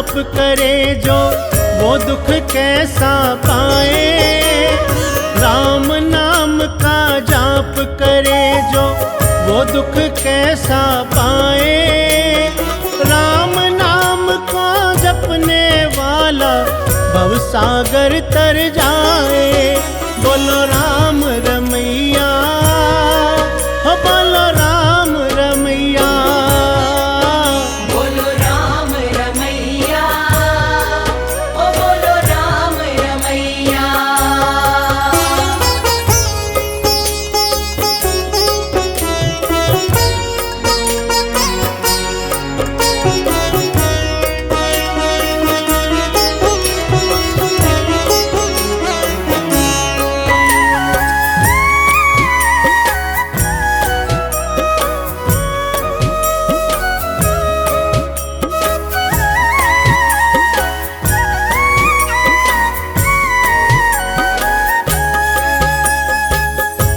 जाप करे जो वो दुख कैसा पाए। राम नाम का जाप करे जो वो दुख कैसा पाए। राम नाम को जपने वाला भवसागर तर जाए। बोलो राम रमैया, हो बोलो राम रमैया। बोलो राम रमैया, ओ बोलो राम रमैया।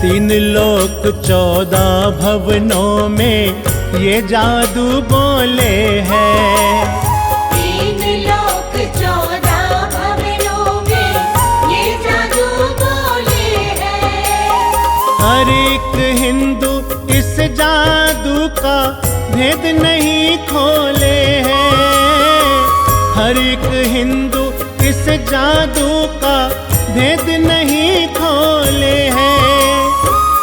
तीन लोक 14 भवनों में ये जादू बोले हैं। तीन लोक 14 भवनों में ये जादू बोले हैं। हर एक हिंदू इस जादू का भेद नहीं खोले हैं। हर एक हिंदू इस जादू का भेद नहीं खोले हैं।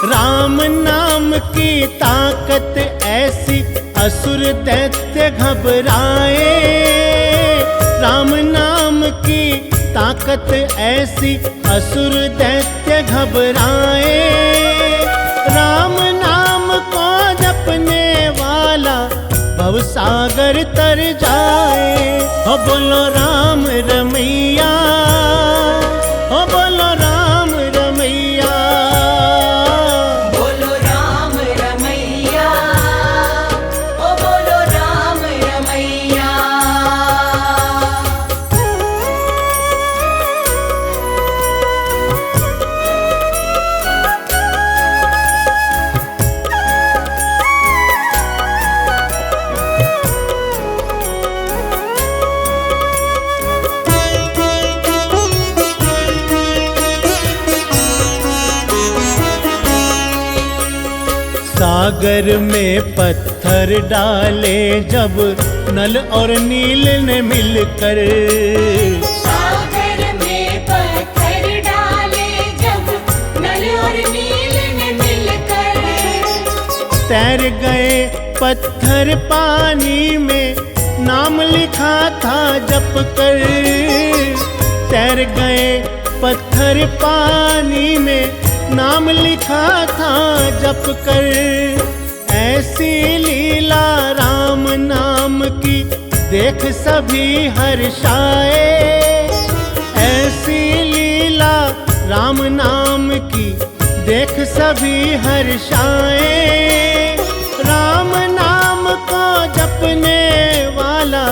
राम नाम की ताकत ऐसी असुर दैत्य घबराए। राम नाम की ताकत ऐसी असुर दैत्य घबराए। राम नाम को जपने वाला भवसागर तर जाए। हो बोलो राम रमैया, हो बोलो राम रमैया। बोलो राम रमैया, ओ बोलो राम रमैया। सागर में पत्थर डाले जब नल और नील ने मिलकर। सागर में पत्थर डाले जब नल और नील ने मिलकर। तैर गए पत्थर पानी में नाम लिखा था जप कर। तैर गए पत्थर पानी में नाम लिखा था जप कर। ऐसी लीला राम नाम की देख सभी हर्षाए। ऐसी लीला राम नाम की देख सभी हर्षाए। राम नाम को जपने वाला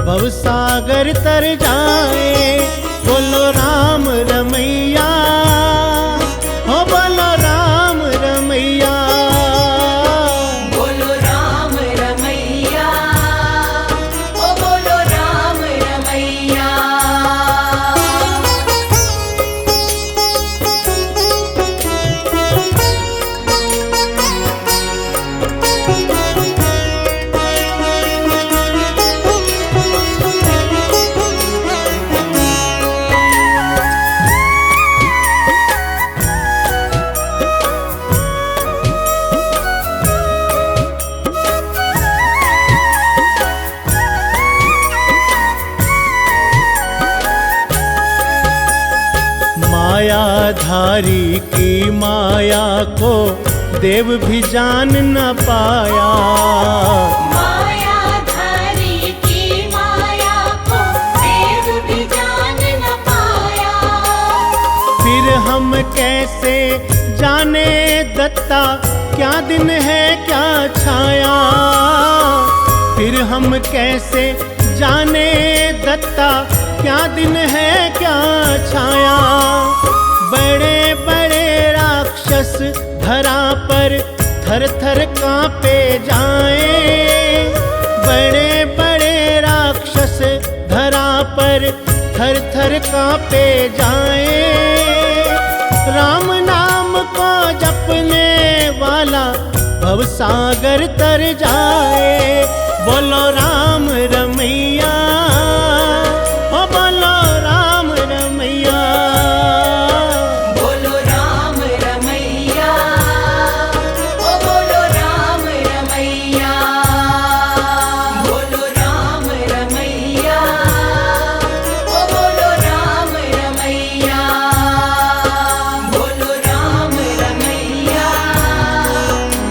भवसागर तर जाए। बोलो राम रमैया, हो बोलो राम रमैया। बोलो राम रमैया, ओ बोलो राम रमैया। मायाधारी की माया को देव भी जान न पाया। मायाधारी की माया को देव भी जान न पाया। फिर हम कैसे जाने दत्ता क्या दिन है क्या छाया। फिर हम कैसे जाने दत्ता क्या दिन है क्या छाया। बड़े बड़े राक्षस धरा पर थर थर कांपे जाएं। बड़े बड़े राक्षस धरा पर कांपे जाए। राम नाम को जपने वाला भव सागर तर जाए। बोलो राम रमैया, ओ बोलो राम रमैया। बोलो राम रमैया, ओ बोलो राम रमैया। बोलो राम रमैया, ओ बोलो राम रमैया। बोलो राम रमैया,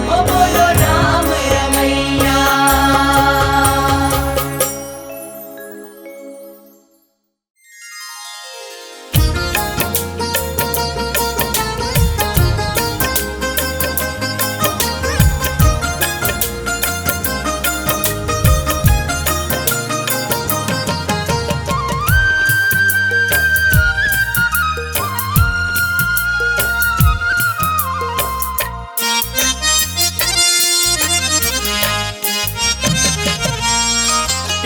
ओ बोलो राम रमैया।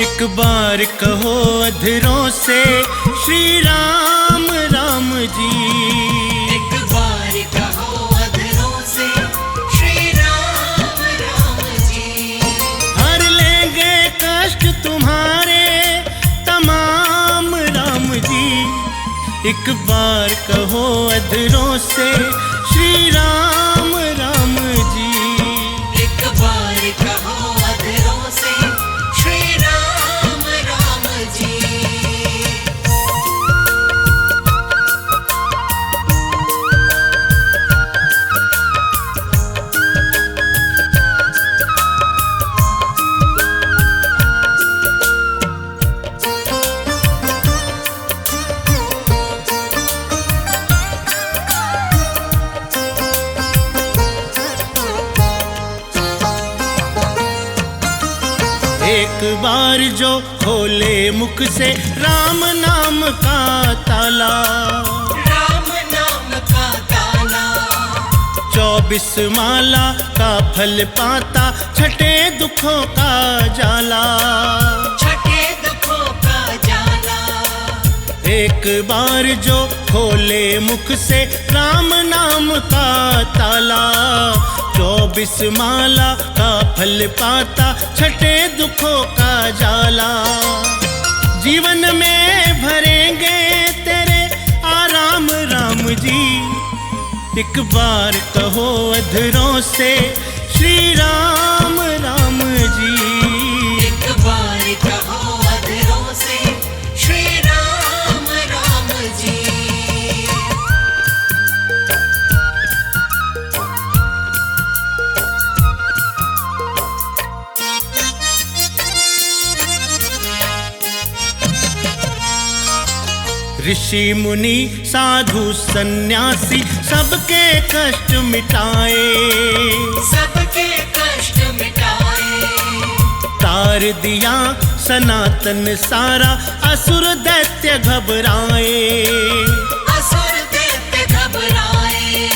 एक बार कहो अधरों से श्री राम राम जी। एक बार कहो अधरों से श्री राम राम जी। हर लेंगे कष्ट तुम्हारे तमाम राम जी। एक बार कहो अधरों से श्री राम राम जी। एक बार कहो अधरों से श्री राम राम जी। एक बार जो खोले मुख से राम नाम का ताला। राम नाम का ताला। 24 माला का फल पाता, छठे दुखों का जाला। छठे दुखों का जाला। एक बार जो खोले मुख से राम नाम का ताला। 24 माला का फल पाता, छठे दुखों का जाला। जीवन में भरेंगे तेरे आराम राम जी। एक बार कहो अधरों से श्री राम राम जी। एक बार कहो अधरों से श्री राम राम जी। ऋषि मुनि साधु सन्यासी सबके कष्ट मिटाए। सबके कष्ट मिटाए। तार दिया सनातन सारा, असुर दैत्य घबराए। असुर दैत्य घबराए।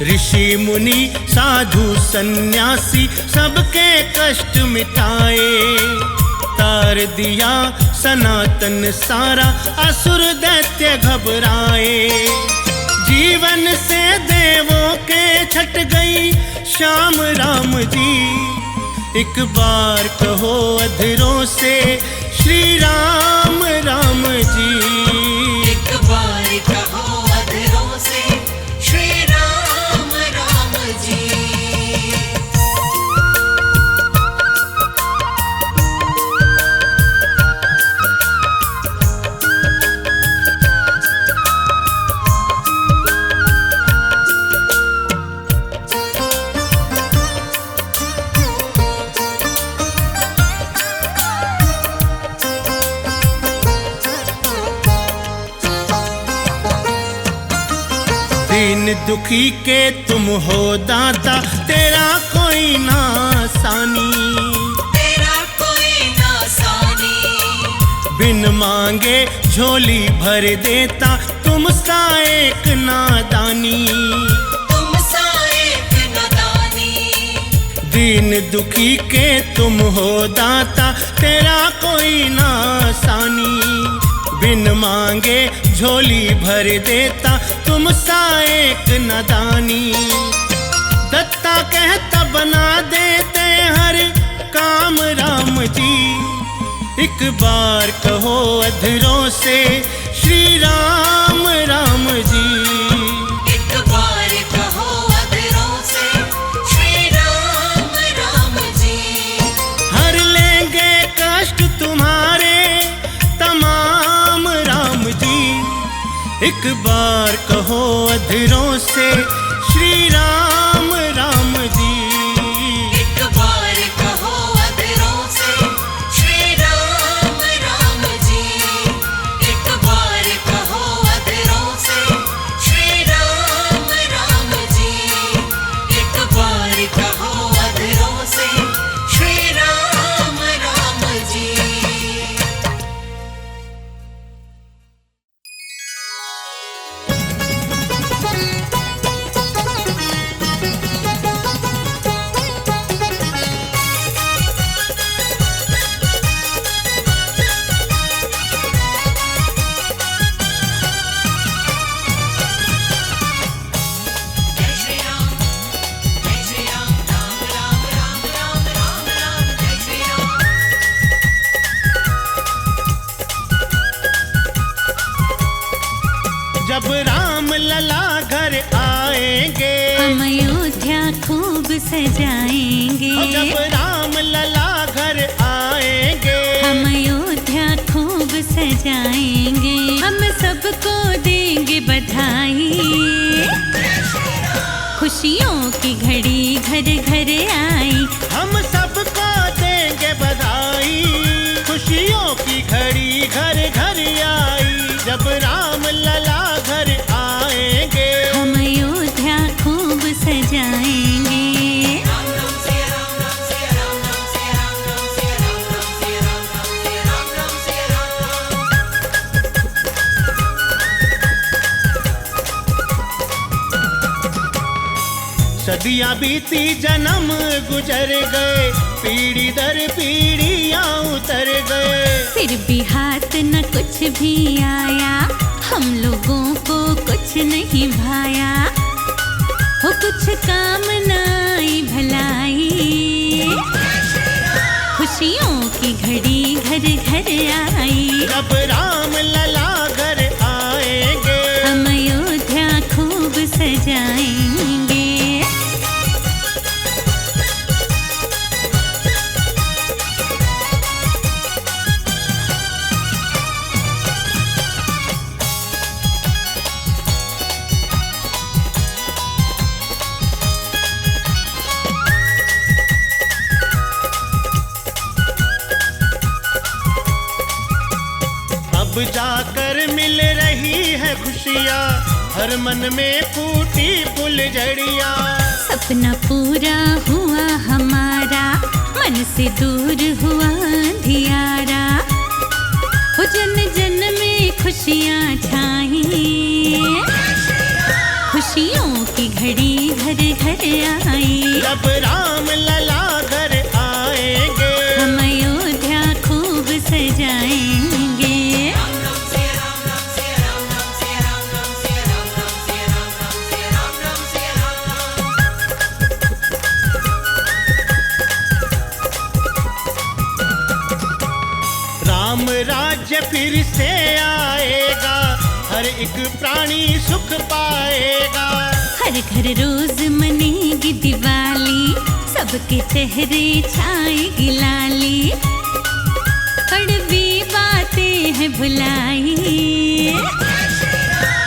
ऋषि मुनि साधु सन्यासी सबके कष्ट मिटाए। तार दिया सनातन सारा, असुर दैत्य घबराए। जीवन से देवों के छट गई श्याम राम जी। एक बार कहो अधरों से श्री राम राम जी। एक बार कहो अधरों से श्री राम राम जी। दीन दुखी के तुम हो दाता, तेरा कोई ना सानी। तेरा कोई ना सानी। बिन मांगे झोली भर देता, तुम सा एक नादानी। तुम सा एक नादानी। दीन दुखी के तुम हो दाता, तेरा कोई ना सानी। बिन मांगे झोली भर देता तुम सा एक नादानी। दत्ता कहता बना देते हर काम राम जी। एक बार कहो अधरों से श्री राम राम जी। एक बार कहो अधरों से श्री राम राम जी। हर लेंगे कष्ट तुम्हारे तमाम राम जी। एक बार कहो अधरों से श्री राम राम जी। एक बार कहो अधरों से श्री राम राम जी। एक बार कहो अधरों से श्री राम राम जी। एक बार कहो अधरों से श्री राम राम जी। जय श्री राम, जय श्री राम, राम राम राम राम राम राम, जय श्री राम। जब राम लला घर आएंगे, हम अयोध्या खूब सजाएंगे। जब राम लला घर आएंगे, हम अयोध्या खूब सजाएंगे। हम सबको देंगे बधाई। खुशियों की घड़ी घर घर आई। हम सबको देंगे बधाई। खुशियों की घड़ी घर घर आई। जब राम लला घर आएंगे, हम अयोध्या खूब सजाएंगे। राम राम सिया राम राम सिया राम राम सिया राम राम सिया राम राम सिया राम राम सिया राम राम सिया राम राम। सदियां बीती जन्म गुजर गए, पीढ़ी दर पीढ़ियां उतर गए। फिर भी हाथ न कुछ भी आया। हम लोगों को कुछ नहीं भाया। हो कुछ काम न आई भलाई। खुशियों की घड़ी घर घर आई। जब राम लला घर आएंगे, हम अयोध्या खूब सजाएंगे। अब जाकर मिल रही है खुशियाँ, हर मन में फूटी फुलझड़ियाँ। सपना पूरा हुआ हमारा, मन से दूर हुआ अंधियारा। हो जन जन में खुशियाँ छाई। खुशियों की घड़ी घर घर आई। जब राम लला घर आएंगे, हम अयोध्या खूब सजाएंगे। राम राम सिया राम राम सिया राम राम सिया राम राम सिया राम राम सिया राम राम सिया राम राम सिया राम राम। राम राज्य फिर से आएगा, हर एक प्राणी सुख पाएगा। हर घर रोज मनेगी दिवाली, सबके चेहरे छाएगी लाली। कड़वी बातें हैं भुलाई।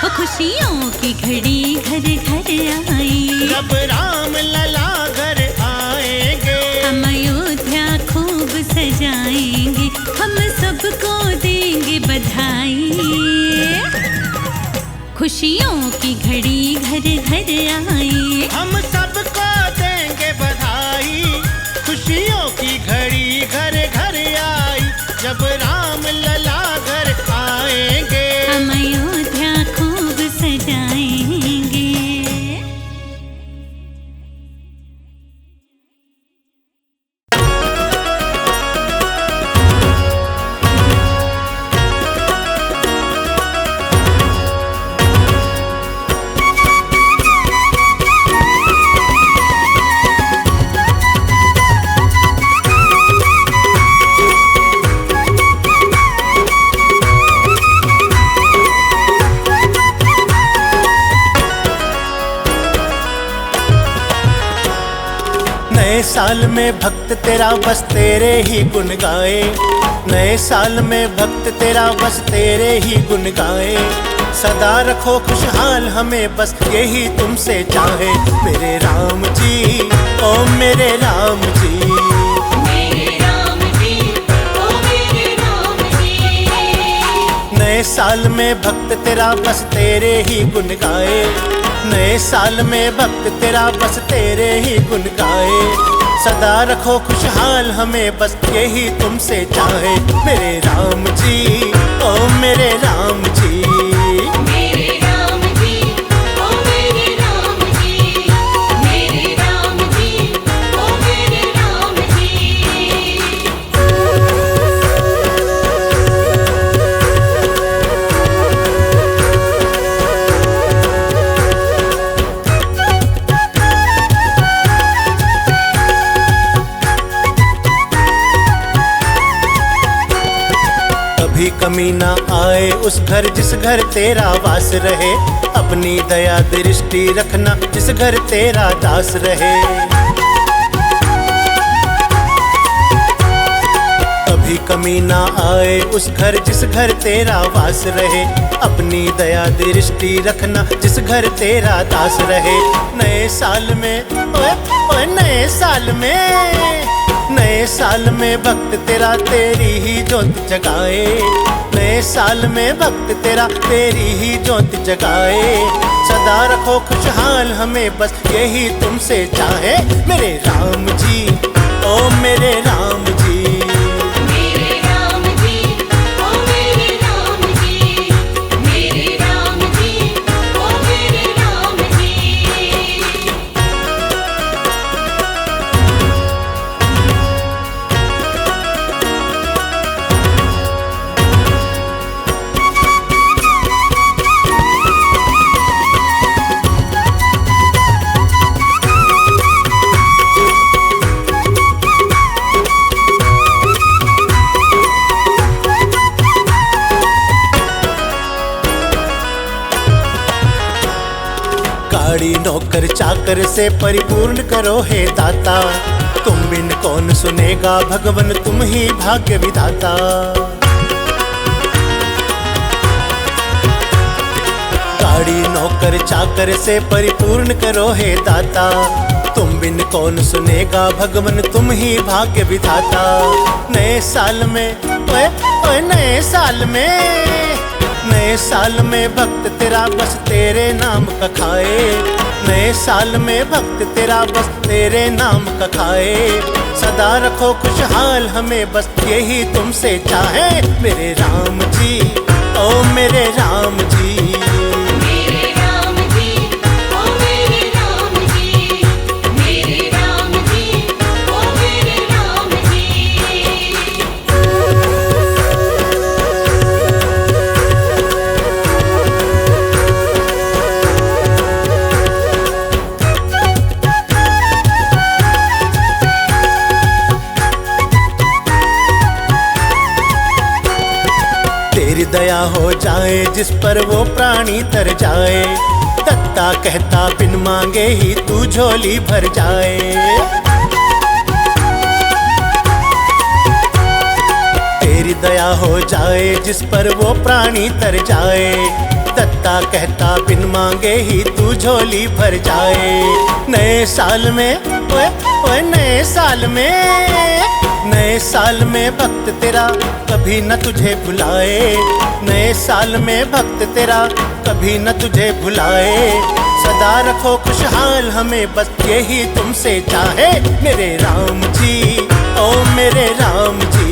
वो खुशियों की घड़ी घर घर आई। जब राम लला घर आएंगे, हम अयोध्या खूब सजाएंगे। हम सबको देंगे बधाई। खुशियों की घड़ी घर घर आई। हम सबको देंगे बधाई। खुशियों की घड़ी घर घर आई। जब राम लला घर आएंगे, हम अयोध्या खूब सजाएंगे। नए साल में भक्त तेरा बस तेरे ही गुण गाए, नए साल में भक्त तेरा बस तेरे ही गुण गाए। सदा रखो खुशहाल हमें बस यही तुमसे चाहे, मेरे राम जी ओ मेरे राम जी। मेरे राम जी, ओ मेरे राम जी। नए साल में भक्त तेरा बस तेरे ही गुण गाए, नए साल में भक्त तेरा बस तेरे ही गुण गाए। सदा रखो खुशहाल हमें बस यही तुमसे चाहे, मेरे राम जी ओ मेरे राम जी। मेरे राम जी, ओ मेरे राम जी। मेरे राम जी, ओ मेरे राम जी। कभी कमी ना आए उस घर जिस घर तेरा वास रहे, अपनी दया दृष्टि रखना जिस घर तेरा दास रहे। कभी कमी ना आए उस घर जिस घर तेरा वास रहे, अपनी दया दृष्टि रखना जिस घर तेरा दास रहे। नए साल में ओए ओए नए साल में, नए साल में भक्त तेरा तेरी ही ज्योत जगाए, नए साल में भक्त तेरा तेरी ही ज्योत जगाए। सदा रखो खुशहाल हमें बस यही तुमसे चाहे, मेरे राम जी ओ मेरे राम जी। मेरे राम जी, ओ मेरे राम जी। मेरे राम जी, ओ मेरे राम जी। गाड़ी नौकर चाकर से परिपूर्ण करो हे दाता, तुम बिन कौन सुनेगा भगवन तुम ही भाग्य विधाता। गाड़ी नौकर चाकर से परिपूर्ण करो हे दाता, तुम बिन कौन सुनेगा भगवन तुम ही भाग्य विधाता। नए साल में ओए ओए नए साल में, नए साल में भक्त तेरा बस तेरे नाम का खाए, नए साल में भक्त तेरा बस तेरे नाम का खाए। सदा रखो खुशहाल हमें बस यही तुमसे चाहे, मेरे राम जी ओ मेरे राम जी। मेरे राम जी, ओ मेरे राम जी। मेरे राम जी, ओ मेरे राम जी। तेरी दया हो जाए जिस पर वो प्राणी तर जाए, दत्ता कहता बिन मांगे ही तू झोली भर जाए। तेरी दया हो जाए जिस पर वो प्राणी तर जाए, दत्ता कहता बिन मांगे ही तू झोली भर जाए। नए साल में ओए ओए नए साल में, नए साल में भक्त तेरा कभी न तुझे भुलाए, नए साल में भक्त तेरा कभी न तुझे भुलाए। सदा रखो खुशहाल हमें बस यही तुमसे चाहे, मेरे राम जी ओ मेरे राम जी।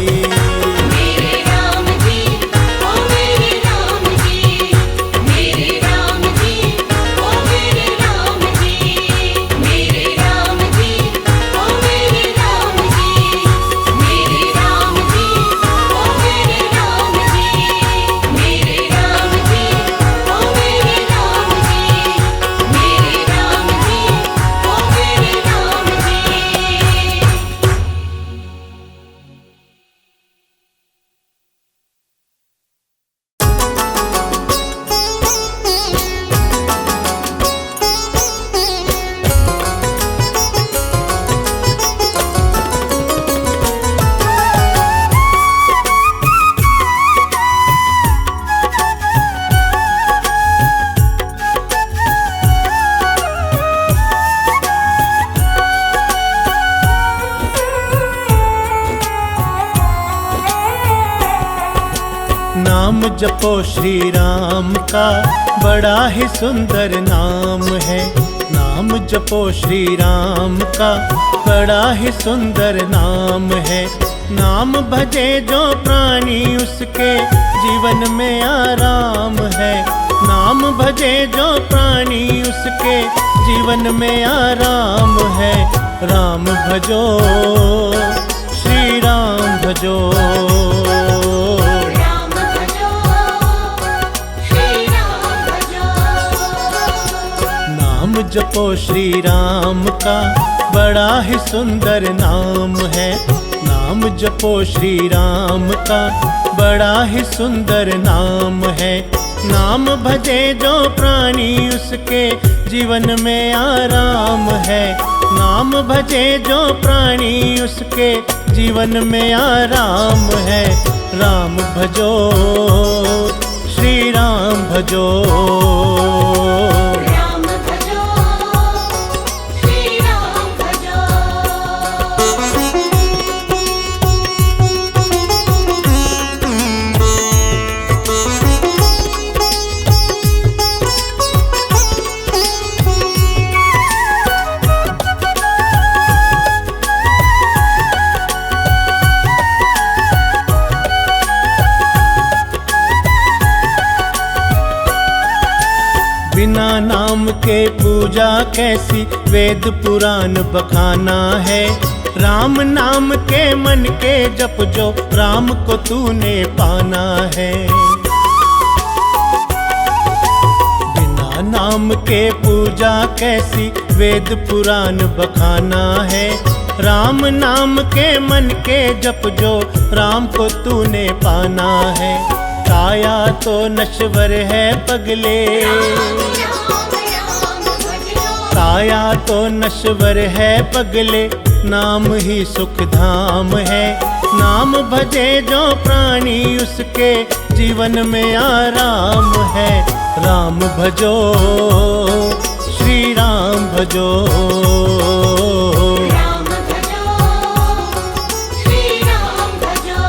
नाम जपो श्री राम का बड़ा ही सुंदर नाम है। नाम जपो श्री राम का बड़ा ही सुंदर नाम है। नाम भजे जो प्राणी उसके जीवन में आराम है। नाम भजे जो प्राणी उसके जीवन में आराम है। राम भजो श्री राम भजो। राम भजो श्री राम भजो। नाम जपो श्री राम का बड़ा ही सुंदर नाम है। नाम जपो श्री राम का बड़ा ही सुंदर नाम है। नाम भजे जो प्राणी उसके जीवन में आराम है। नाम भजे जो प्राणी उसके जीवन में आराम है। राम भजो श्री राम भजो। राम भजो श्री राम भजो। बिना नाम के पूजा कैसी, वेद पुराण बखाना है। राम नाम के मन के जप जो, राम को तूने पाना है। बिना नाम के पूजा कैसी, वेद पुराण बखाना है। राम नाम के मन के जप जो, राम को तूने पाना है। काया तो नश्वर है पगले, काया तो नश्वर है पगले, नाम ही सुख धाम है। नाम भजे जो प्राणी उसके जीवन में आराम है। राम भजो श्री राम भजो। राम भजो श्री राम भजो।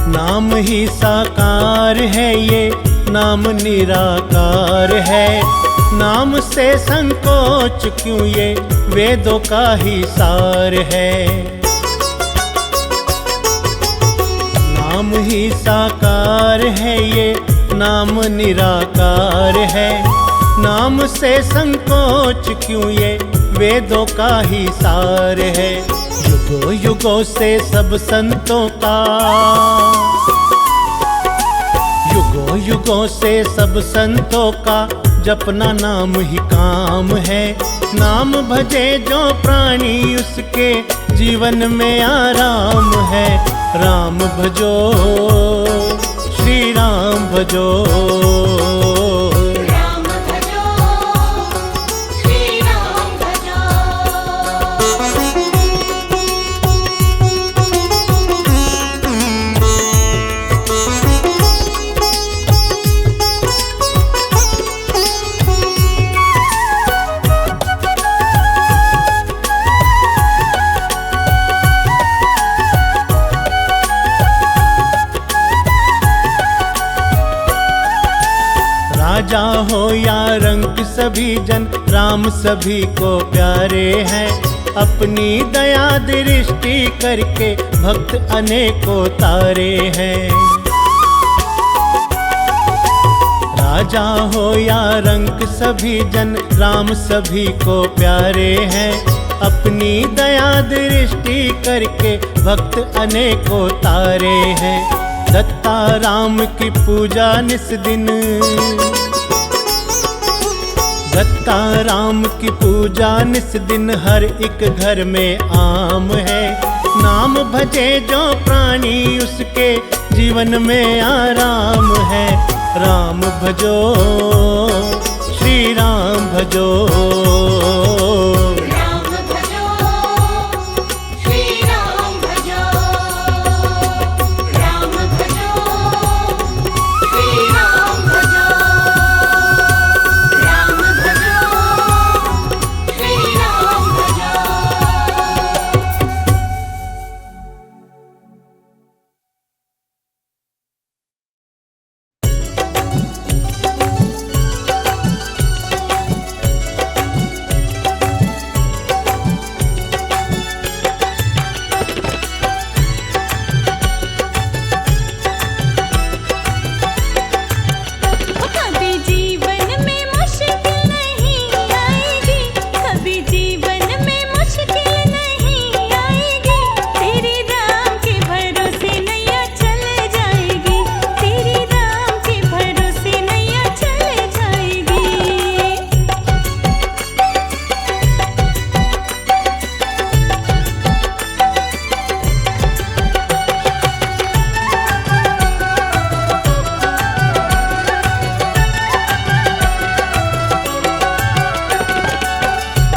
नाम ही साकार है ये, नाम निराकार है। नाम से संकोच क्यों, ये वेदों का ही सार है। नाम ही साकार है ये, नाम निराकार है। नाम से संकोच क्यों, ये वेदों का ही सार है। युगों युगों से सब संतों का, युगों युगों से सब संतों का जपना नाम ही काम है। नाम भजे जो प्राणी उसके जीवन में आराम है। राम भजो श्री राम भजो। राम भजो श्री राम भजो। राजा हो या रंक सभी जन, राम सभी को प्यारे हैं। अपनी दया दृष्टि करके भक्त अनेकों तारे हैं। राजा हो या रंक सभी जन, राम सभी को प्यारे हैं। अपनी दया दृष्टि करके भक्त अनेकों तारे हैं। दत्ता राम की पूजा निस दिन, दत्ता राम की पूजा निस दिन हर एक घर में आम है। नाम भजे जो प्राणी उसके जीवन में आराम है। राम भजो श्री राम भजो। राम भजो श्री राम भजो। राम भजो श्री राम भजो। राम भजो श्री राम भजो। कभी जीवन में मुश्किल नहीं आएगी, कभी जीवन में मुश्किल नहीं आएगी। तेरे राम के भरोसे नैया चल जाएगी, तेरे राम के भरोसे नैया चल जाएगी।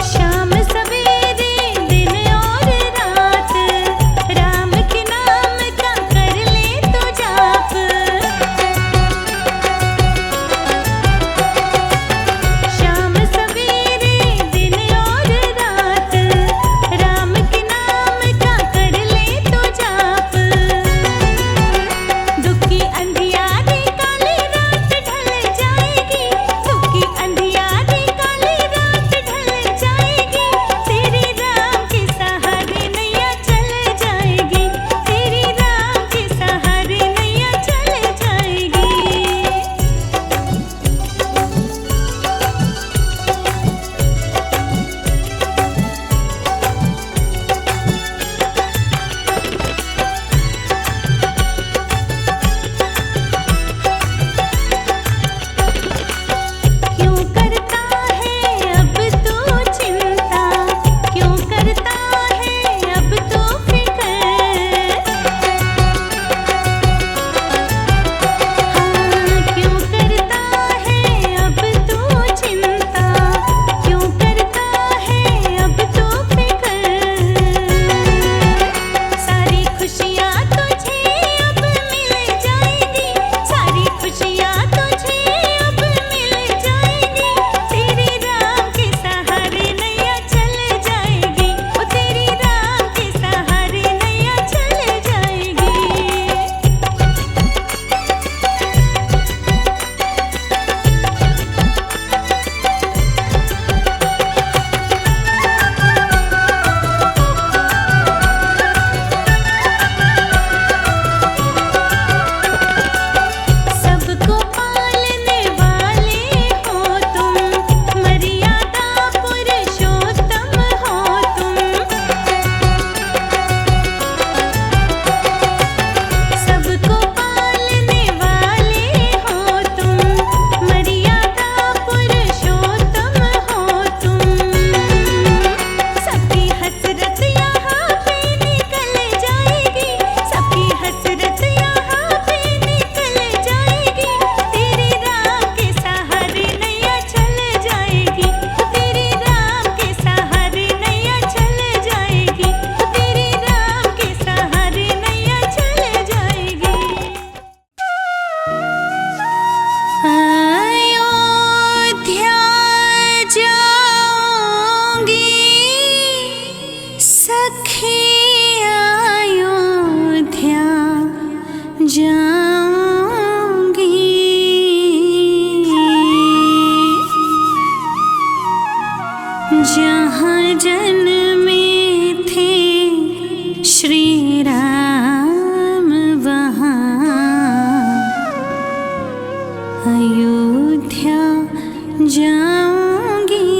शाम सवेरे दिन और रात राम के नाम का कर ले तो जाप। शाम सवेरे दिन और रात राम के नाम का कर ले तो जाप। दुख की अंधियारी काली रात ढल जाएगी, दुख की अंधियारी काली रात ढल जाएगी। तेरे राम के सहारे नैया चल जाएगी, तेरे राम के सहारे नैया चल जाएगी। क्यों करता है अब तू चिंता, क्यों करता है अब तू फिक्र। हाँ क्यों करता है अब तू चिंता, क्यों करता है अब तू फिक्र। सारी खुशियाँ तुझे अब मिल जाएंगी, सारी खुशियाँ तुझे अब मिल जाएंगी। तेरे राम के सहारे नैया चल जाएगी, ओ तेरे राम के सहारे नैया चल जाएगी। सबको पालने वाले हो तुम, मर्यादा पुरुषोत्तम हो तुम। सबको पालने वाले हो तुम, मर्यादा पुरुषोत्तम हो तुम। सबकी हसरत यहाँ पे निकल जाएगी, सबकी हसरत यहाँ पे निकल जाएगी। तेरे राम के सहारे नैया चल जाएगी, तेरे राम के सहारे नैया चल जाएगी, तेरे राम के सहारे नैया चल जाएगी। अयोध्या जाऊंगी सखी, अयोध्या जाऊंगी। जहाँ जन्मे थे श्री राम वहाँ अयोध्या जाऊंगी।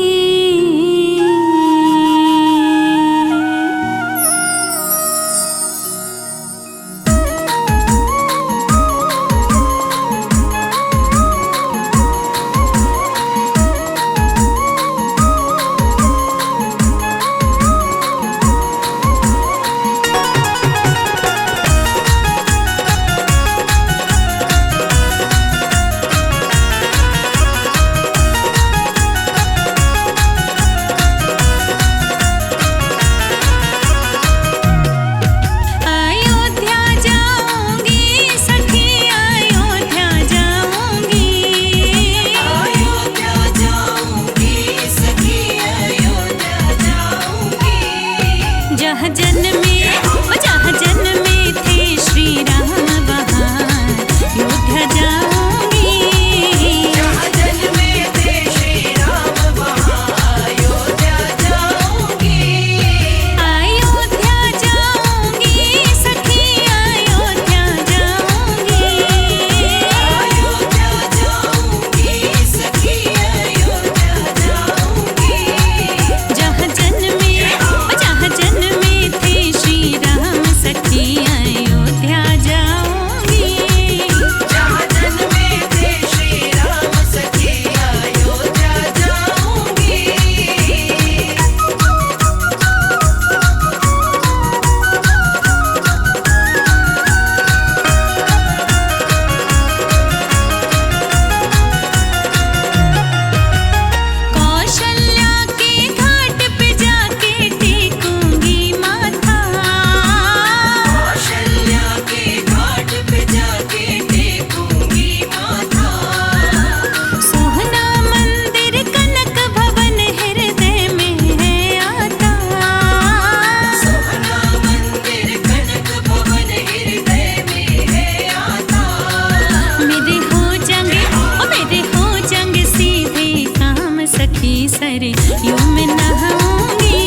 सरयू में नहाऊंगी।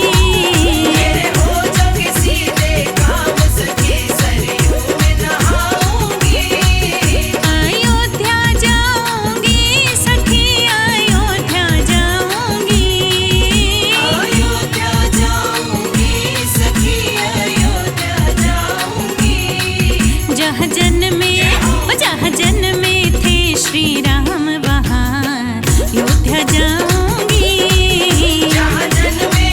मेरे हो जग सीधे काम सखी सरयू में नहाऊंगी। अयोध्या जाऊंगी सखी अयोध्या जाऊंगी। अयोध्या जाऊंगी सखी अयोध्या जाऊंगी। जहाँ जन्मे थे श्री राम वहाँ अयोध्या जाऊंगी। जहाँ जन्मे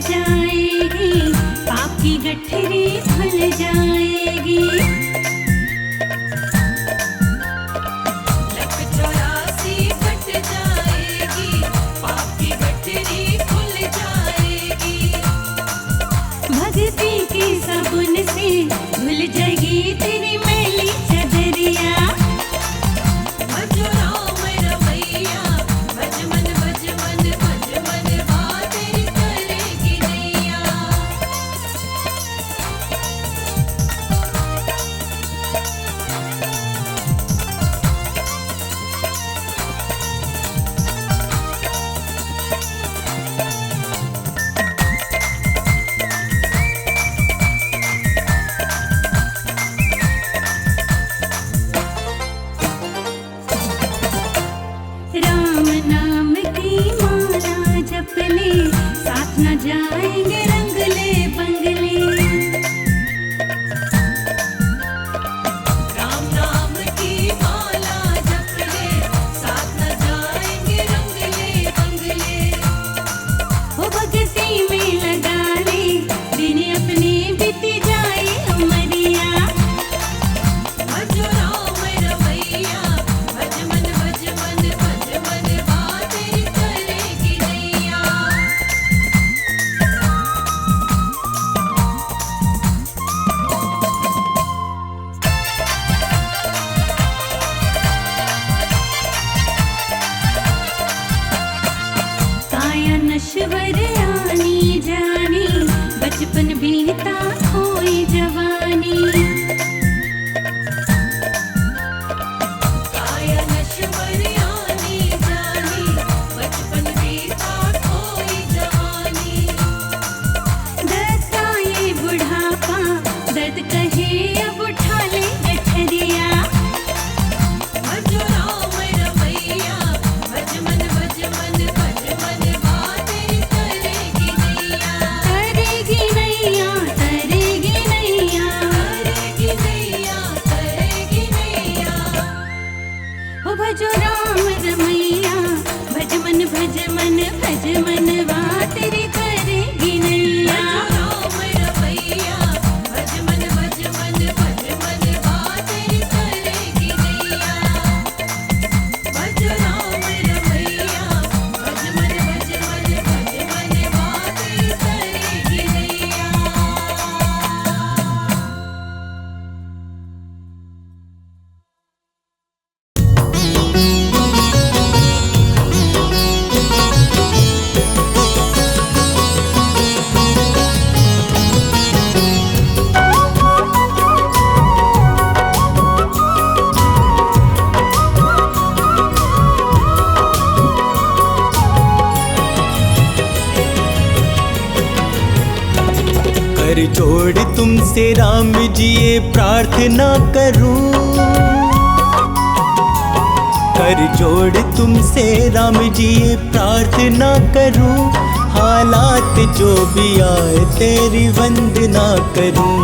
जाएगी, पाप की गठरी खुल जाएगी। लक 84 कट जाएगी, पाप की गठरी खुल जाएगी। भक्ति के साबुन से धुल जाएगी तेरी मैली चदरिया। भज राम रमैया, भज मन भज मन भज मन तेरी करेगी नैया। राम नाम की माला जप ले, साथ न जाएंगे रंगले बंगले। राम नाम की माला जप ले, साथ न जाएंगे रंगले बंगले। वो भक्ति में लगा ले, दिन अपने बीत जाए उमरिया। भज राम रमैया, भज मन भज मन भज मन तेरी करेगी नैया। काया नश्वर आनी जानी, बचपन बीता खोई जवानी। काया नश्वर आनी जानी, बचपन बीता खोई जवानी। दर्द का ये बुढ़ापा, दर्द कहे अब उठा ले गठरिया। भज राम रमैया, भज मन भज मन भज मन तेरी करेगी नैया। तरेगी नैया, तरेगी नैया। करेगी नैया, करेगी नैया। ओ भजो राम रमैया, भज मन भज मन भज मन वा तेरी करेगी नैया। राम रमैया, भज मन भज मन भज मन तेरी करेगी नैया। भज राम रमैया, भज मन भज मन भज मन तेरी करेगी नैया। कर जोड़ तुमसे राम जी ये प्रार्थना करूं, कर जोड़ तुमसे राम जी ये प्रार्थना करूं। हालात जो भी आए तेरी वंदना करूं,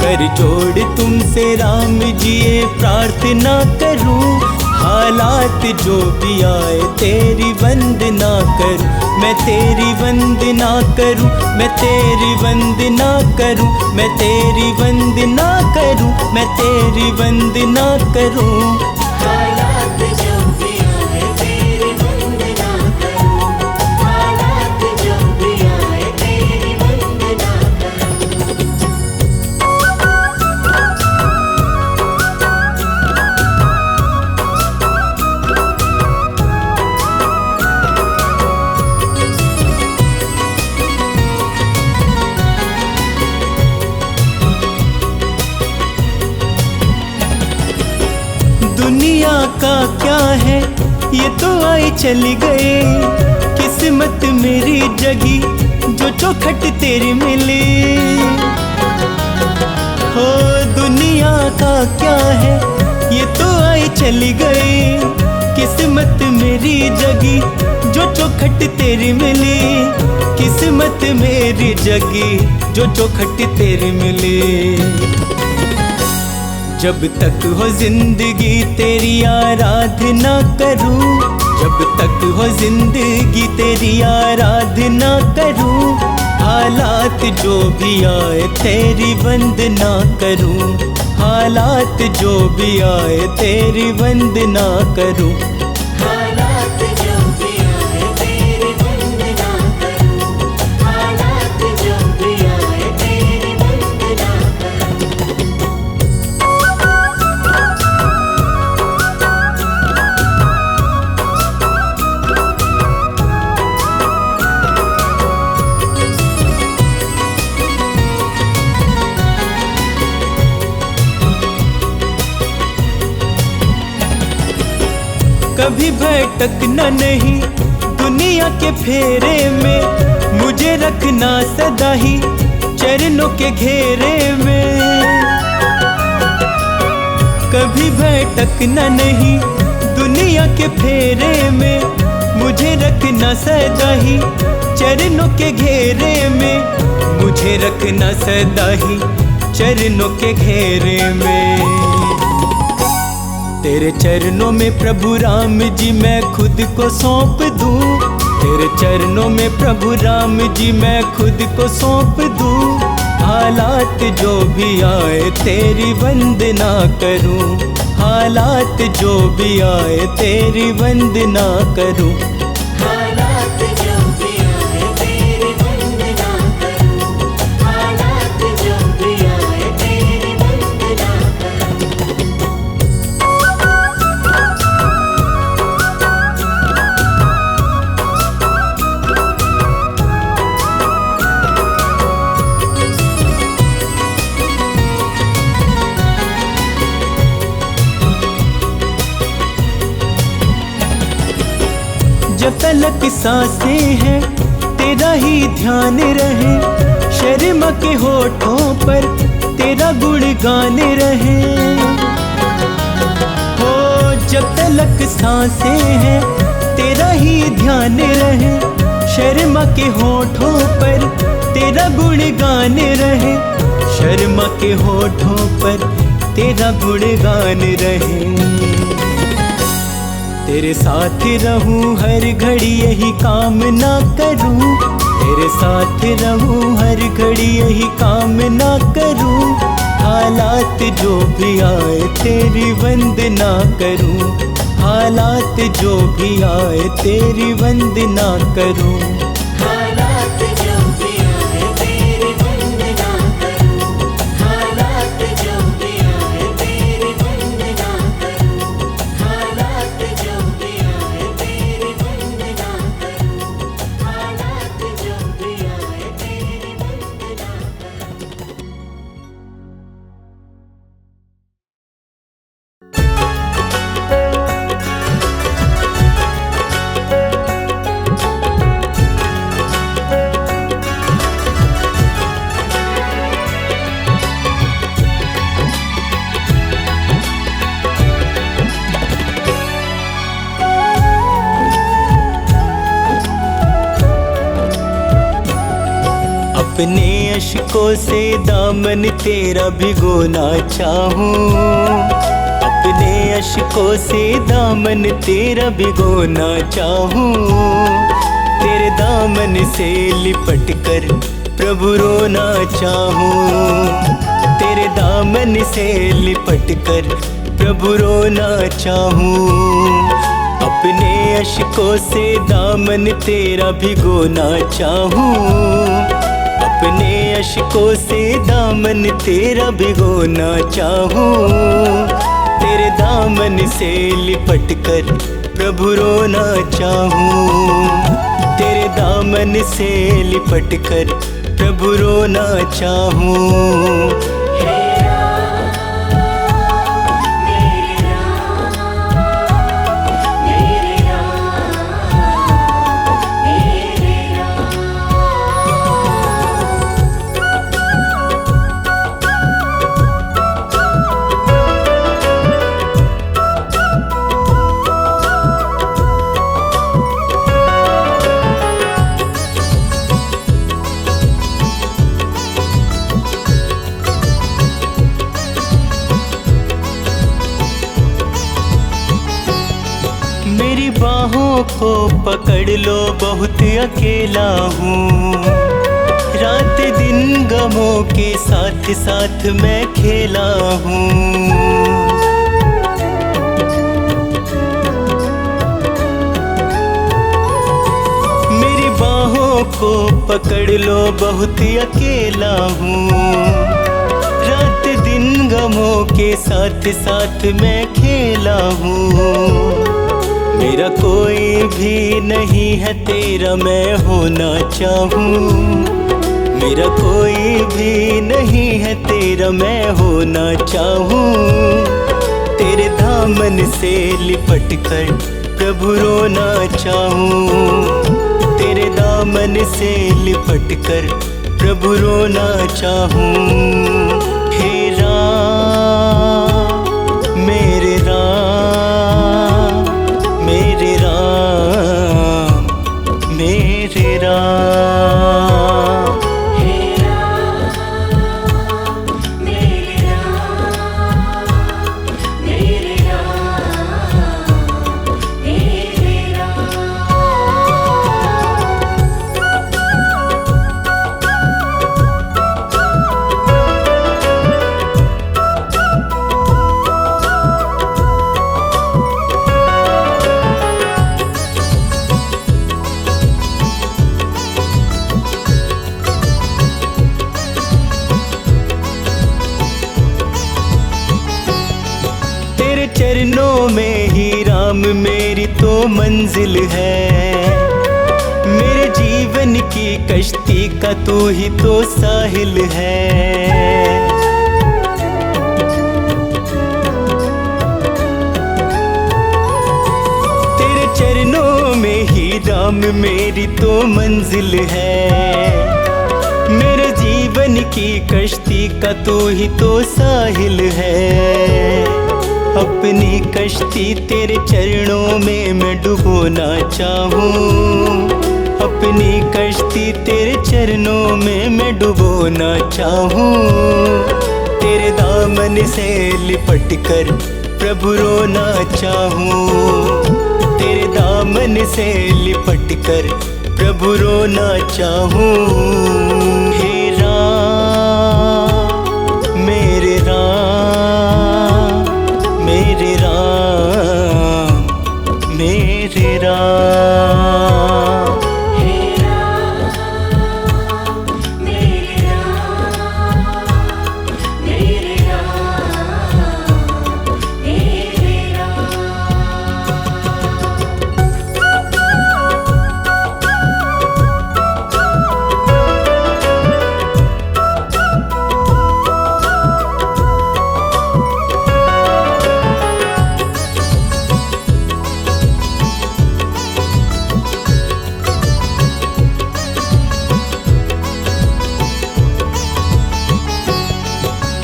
कर जोड़ तुमसे राम जी ये प्रार्थना करूं। हालात जो भी आए तेरी वंदना करूं, मैं तेरी वंदना करूं, मैं तेरी वंदना करूं, मैं तेरी वंदना करूं, मैं तेरी वंदना करूं। हालात जो भी आए तेरी वंदना करूं, हालात जो भी आए तेरी वंदना करूं। दुनिया का क्या है ये तो आए चली गए, किस्मत मेरी जगी जो चौखट तेरी मिली। हो दुनिया का क्या है ये तो आए चली गए, किस्मत मेरी जगी जो चौखट तेरी मिली। किस्मत मेरी जगी जो चौखट तेरी मिली। जब तक हो जिंदगी तेरी आराधना करूं, जब तक हो जिंदगी तेरी आराधना करूं। हालात जो भी आए तेरी वंदना करूं, हालात जो भी आए तेरी वंदना करूं। हालात जो भी आए तेरी वंदना करूं, हालात जो भी आए तेरी वंदना करूं। कभी भटकना नहीं दुनिया के फेरे में, मुझे रखना सदा ही चरणों के घेरे में। कभी भटकना नहीं दुनिया के फेरे में, मुझे रखना सदा ही चरणों के घेरे में, मुझे रखना सदा ही चरणों के घेरे में। तेरे चरणों में प्रभु राम जी मैं खुद को सौंप दूं, तेरे चरणों में प्रभु राम जी मैं खुद को सौंप दूं। हालात जो भी आए तेरी वंदना करूं, हालात जो भी आए तेरी वंदना करूं। हालात जो भी आए तेरी वंदना करूं, हालात जो भी आए तेरी वंदना करूं। जब तलक सांसें हैं तेरा ही ध्यान रहे, शर्मा के होठों पर तेरा गुणगान रहे। हो जब तलक सांसें हैं तेरा ही ध्यान रहे, शर्मा के होठों पर तेरा गुणगान रहे, शर्मा के होठों पर तेरा गुणगान रहे। तेरे साथ रहूं हर घड़ी यही कामना करूं, तेरे साथ रहूं हर घड़ी यही कामना करूं। हालात जो भी आए तेरी वंदना करूं, हालात जो भी आए तेरी वंदना करूं। हालात जो भी आए तेरी वंदना करूं, हालात जो भी आए तेरी वंदना करूं, हालात जो भी आए तेरी वंदना करूं, हालात जो भी आए तेरी वंदना करूं। अपने अश्कों से दामन तेरा भिगोना चाहूं, अपने अश्कों से दामन तेरा भिगोना चाहूं। तेरे दामन से लिपट कर प्रभु रोना चाहूं, तेरे दामन से लिपट कर प्रभु रोना चाहूं। अपने अश्कों से दामन तेरा भिगोना चाहूं, अपने अश्कों से दामन तेरा भिगोना चाहूं। तेरे दामन से लिपट कर प्रभु रोना चाहूं, तेरे दामन से लिपट कर प्रभु रोना चाहूं। बाहों को पकड़ लो बहुत अकेला हूँ, रात दिन गमों के साथ साथ मैं खेला हूँ। मेरी बाहों को पकड़ लो, बहुत अकेला हूँ। रात दिन गमों के साथ साथ मैं खेला हूँ। मेरा कोई भी नहीं है तेरा मैं होना चाहूँ। मेरा कोई भी नहीं है तेरा मैं होना चाहूँ। तेरे दामन से लिपट कर प्रभु रोना चाहूँ। तेरे दामन से लिपट कर प्रभु रोना चाहूँ। हे राम मेरे राम, मेरे राम, मेरे राम। चरणों में ही राम मेरी तो मंजिल है। मेरे जीवन की कश्ती का तू ही तो साहिल है। तेरे चरणों में ही राम मेरी तो मंजिल है। मेरे जीवन की कश्ती का तू ही तो साहिल है। अपनी कश्ती तेरे चरणों में मैं डुबोना चाहूँ। अपनी कश्ती तेरे चरणों में मैं डुबोना चाहूँ। तेरे दामन से लिपट कर प्रभु रोना चाहूँ। तेरे दामन से लिपट कर प्रभु रोना चाहूँ। हे राम मेरे राम, मेरे राम, मेरे राम। हे राम मेरे राम, मेरे राम, मेरे राम।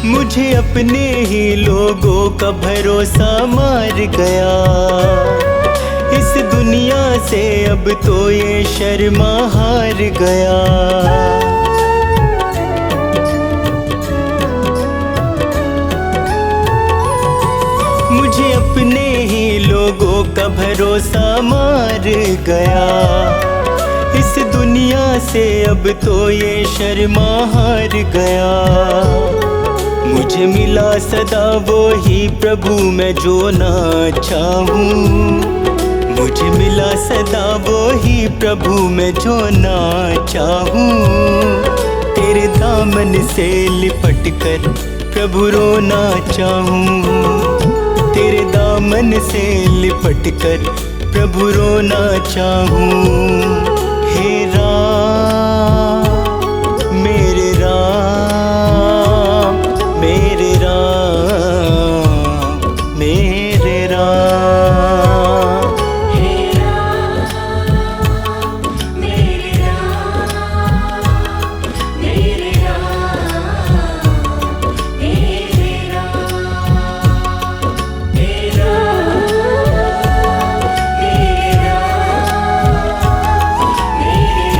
मुझे अपने ही लोगों का भरोसा मार गया। इस दुनिया से अब तो ये शर्मा हार गया। मुझे अपने ही लोगों का भरोसा मार गया। इस दुनिया से अब तो ये शर्मा हार गया। मुझे मिला सदा वो ही प्रभु मैं जो ना चाहूँ। मुझे मिला सदा वो ही प्रभु मैं जो ना चाहूँ। तेरे दामन से लिपट कर प्रभु रोना चाहूँ। तेरे दामन से लिपट कर प्रभु रोना चाहूँ। हे राम मेरे राम, मेरे राम, मेरे राम। हे राम मेरे राम, मेरे राम, मेरे राम। हे राम मेरे राम, मेरे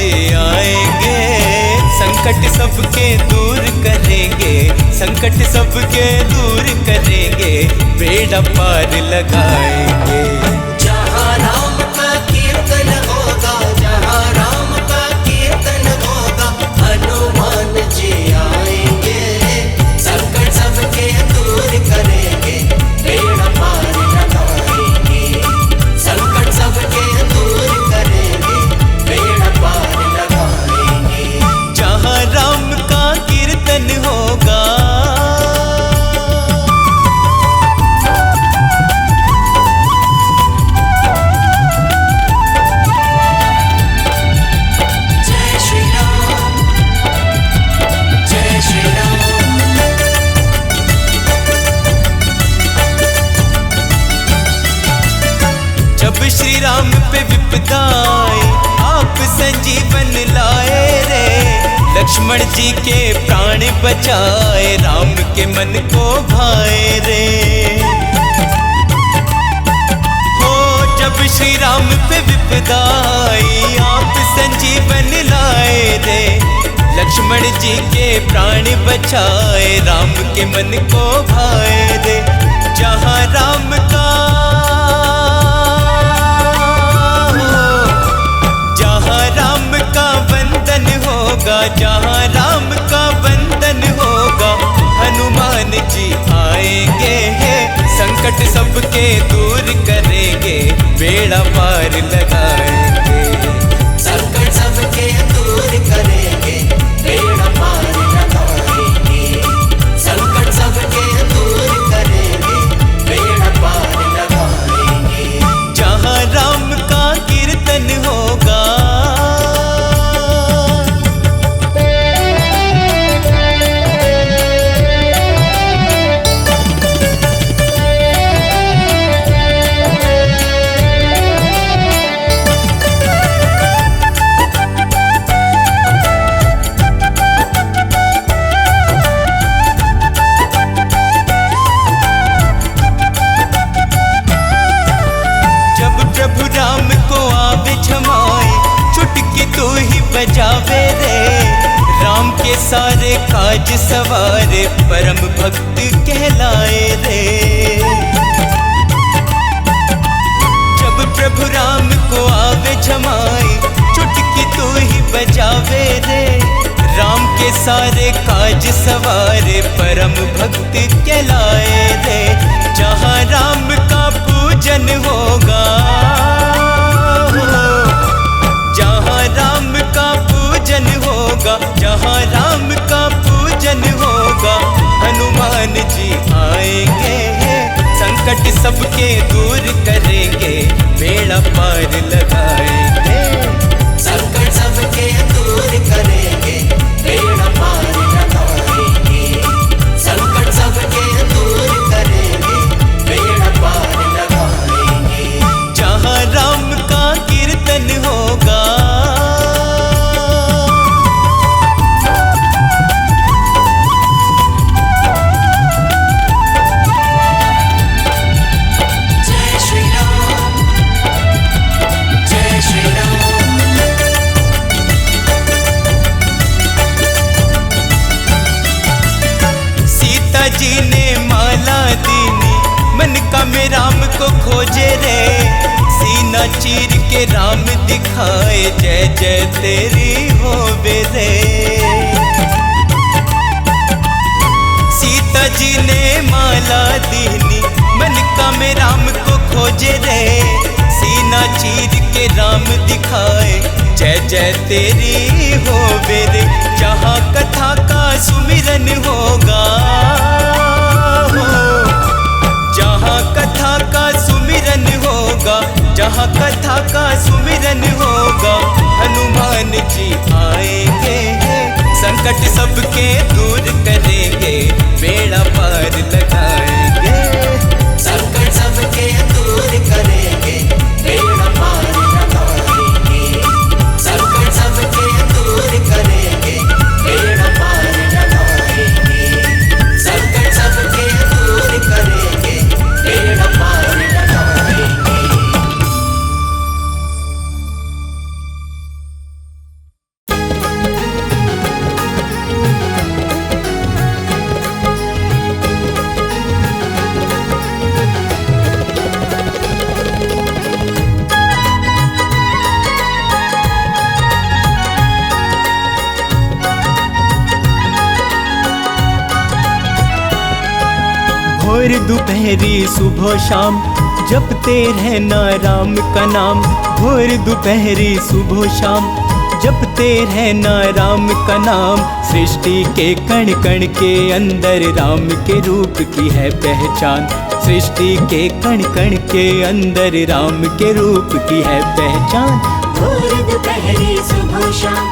जी आएंगे, संकट सबके दूर करेंगे, संकट सबके दूर करेंगे, बेड़ा पार लगाएंगे। जहाँ राम का कीर्तन होगा, जहाँ राम का कीर्तन होगा, हनुमान जी आएंगे, संकट सबके दूर करेंगे, बेड़ा पार लगाएंगे। संकट सबके दूर करेंगे, बेड़ा पार लगाएंगे। जहाँ राम का कीर्तन होगा, जय श्री राम, जय श्री राम। जब श्री राम पे विपदा आई, आप संजीवन लाए रे, लक्ष्मण जी के प्राण बचाए, राम के मन को भाए रे। हो जब श्री राम पे विपदा आई, आप संजीवन लाए रे, लक्ष्मण जी के प्राण बचाए, राम के मन को भाए रे। जहाँ राम का जहाँ राम का बंधन होगा, हनुमान जी आएंगे, संकट सबके दूर करेंगे, बेड़ा पार लगाएंगे। संकट सबके दूर करेंगे, बेड़ा पार लगाएंगे। संकट सबके दूर करेंगे, बेड़ा पार लगाएंगे। जहाँ राम का कीर्तन होगा, प्रभु राम को आवे जमाए, चुटकी तू ही बजावे रे, राम के सारे काज सवारे, परम भक्त कहलाए रे। जब प्रभु राम को आवे जमाए, चुटकी तू ही बजावे रे, राम के सारे काज सवारे, परम भक्त कहलाए रे। जहाँ राम का पूजन होगा, जहाँ राम का पूजन होगा, जहाँ राम का पूजन होगा, हनुमान जी आएंगे, संकट सबके दूर करेंगे, बेड़ा पार लगाएंगे। संकट सबके दूर करेंगे, बेड़ा पार लगाएंगे। संकट सबके दूर करेंगे, बेड़ा पार लगाएंगे। जहाँ राम का कीर्तन होगा, जय श्री राम, जय श्री राम। सीता जी ने माला दीनी, मन का में राम को खोजे रे, सीना चीर के राम दिखाए, जय जय तेरी होवे रे। सीता जी ने माला दीनी, मन का में राम को खोजे रे, सीना चीर के राम दिखाए, जय जय तेरी होवे रे। जहाँ कथा का सुमिरन होगा, जहाँ कथा का सुमिरन होगा, जहाँ कथा का सुमिरन होगा, हनुमान जी आएंगे, संकट सबके दूर करेंगे, बेड़ा पार लगाएंगे। संकट सबके दूर करेंगे, बेड़ा पार लगाएंगे। संकट सबके दूर करेंगे, बेड़ा पार लगाएंगे। संकट सबके दूर करेंगे, बेड़ा पार लगाएंगे। भोर दोपहरी सुबह शाम जपते रहना राम का नाम। भोर दोपहरी सुबह शाम जपते रहना राम का नाम। सृष्टि के कण कण के अंदर राम के रूप की है पहचान। सृष्टि के कण कण के अंदर राम के रूप की है पहचान। भोर दोपहरी सुबह शाम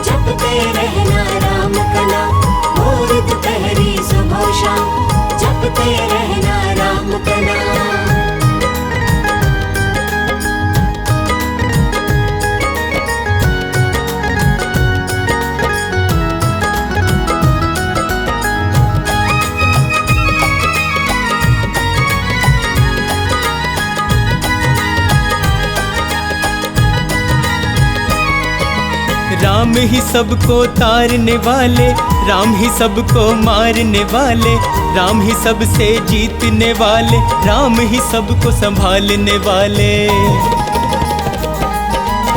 जपते रहना राम का नाम। भोर दोपहरी सुबह शाम जपते रहना राम का नाम। राम ही सबको तारने वाले, राम ही सबको मारने वाले, राम ही सबसे जीतने वाले, राम ही सबको संभालने वाले।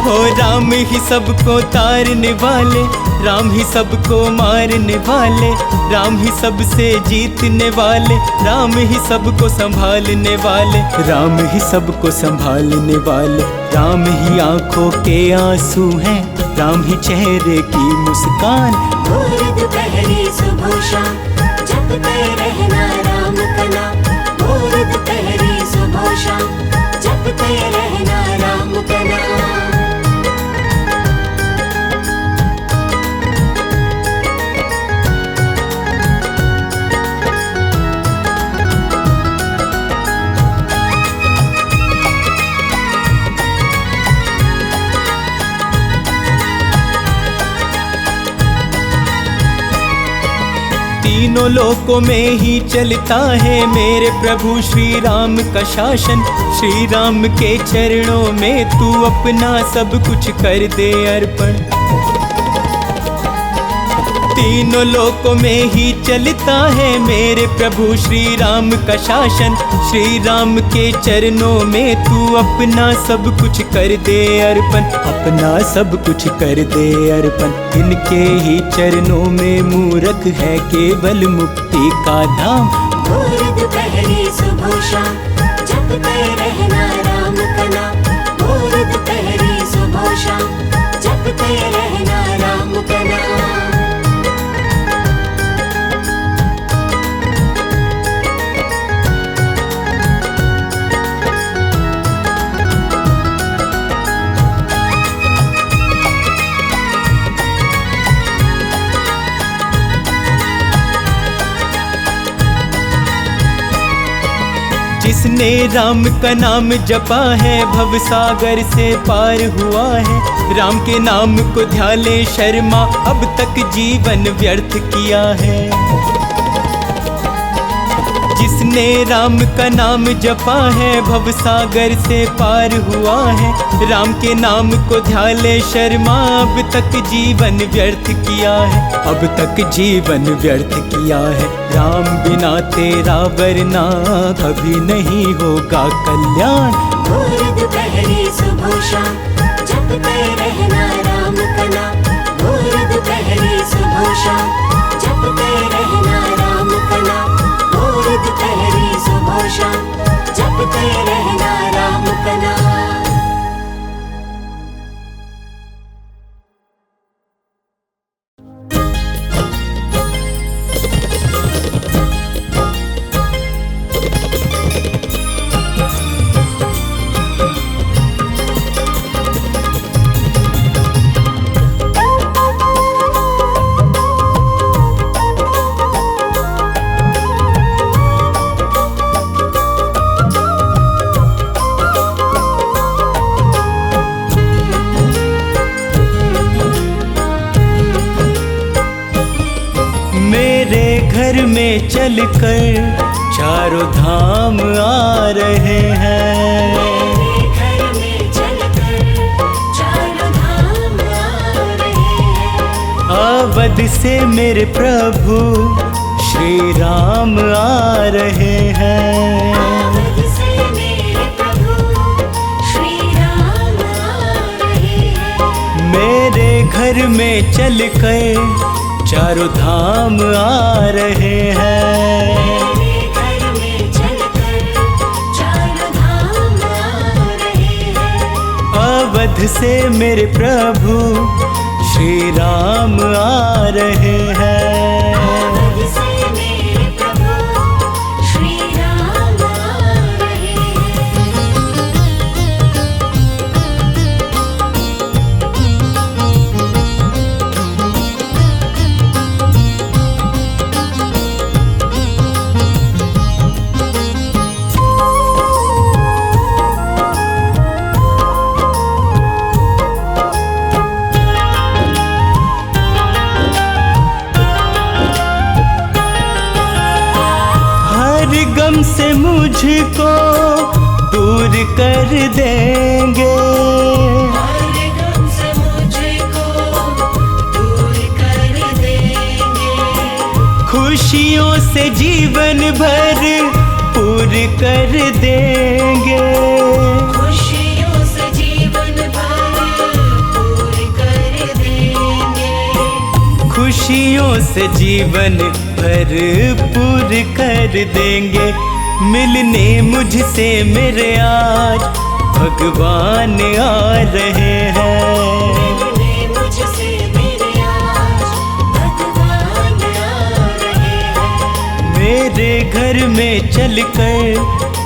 हो राम ही सबको तारने वाले, राम ही सबको मारने वाले, राम ही सबसे जीतने वाले, राम ही सबको संभालने वाले, राम ही सबको संभालने वाले। राम ही आंखों के आंसू हैं, राम ही चेहरे की मुस्कान। भोर दोपहरी सुबह शाम जपते रहना राम का नाम। भोर दोपहरी सुबह शाम जपते रहना राम का नाम। तीनों लोकों में ही चलता है मेरे प्रभु श्री राम का शासन। श्री राम के चरणों में तू अपना सब कुछ कर दे अर्पण। तीनों लोकों में ही चलता है मेरे प्रभु श्री राम का शासन। श्री राम के चरणों में तू अपना सब कुछ कर दे अर्पण। अपना सब कुछ कर दे अर्पण। इनके ही चरणों में मूरख है केवल मुक्ति का धाम। भोर दोपहरी सुबह शाम जपते रहना राम का नाम। भोर दोपहरी सुबह शाम जपते रहना राम का नाम। जिसने राम का नाम जपा है भव सागर से पार हुआ है। राम के नाम को ध्यान ले शर्मा अब तक जीवन व्यर्थ किया है। जिसने राम का नाम जपा है भव सागर से पार हुआ है। राम के नाम को ध्यान ले शर्मा अब तक जीवन व्यर्थ किया है। अब तक जीवन व्यर्थ किया है। राम बिना तेरा वरना कभी नहीं होगा कल्याण। भोर दोपहरी सुबह शाम जपते रहना राम का नाम। भोर दोपहरी सुबह शाम जपते रहना राम का नाम। भोर दोपहरी सुबह शाम जपते रहना राम का नाम। घर में चलकर चारों धाम आ रहे हैं। घर में चलकर चारों धाम आ रहे हैं। अवध से मेरे प्रभु श्री राम आ रहे हैं। अवध से मेरे प्रभु श्री राम आ रहे हैं। मेरे घर में चलकर चारों धाम आ रहे हैं। मेरे घर में अवध से मेरे प्रभु श्री राम आ रहे हैं। अवध से मेरे प्रभु श्री राम आ रहे हर गम से मुझको दूर कर देंगे। हर गम से मुझको दूर कर देंगे। खुशियों से जीवन भर पूर कर देंगे। खुशियों से जीवन भर पूर कर देंगे। खुशियों से जीवन भर पूर कर देंगे। मिलने मुझसे मेरे आज भगवान आ रहे हैं। मिलने मुझसे मेरे आज भगवान आ रहे हैं। मेरे घर में चलकर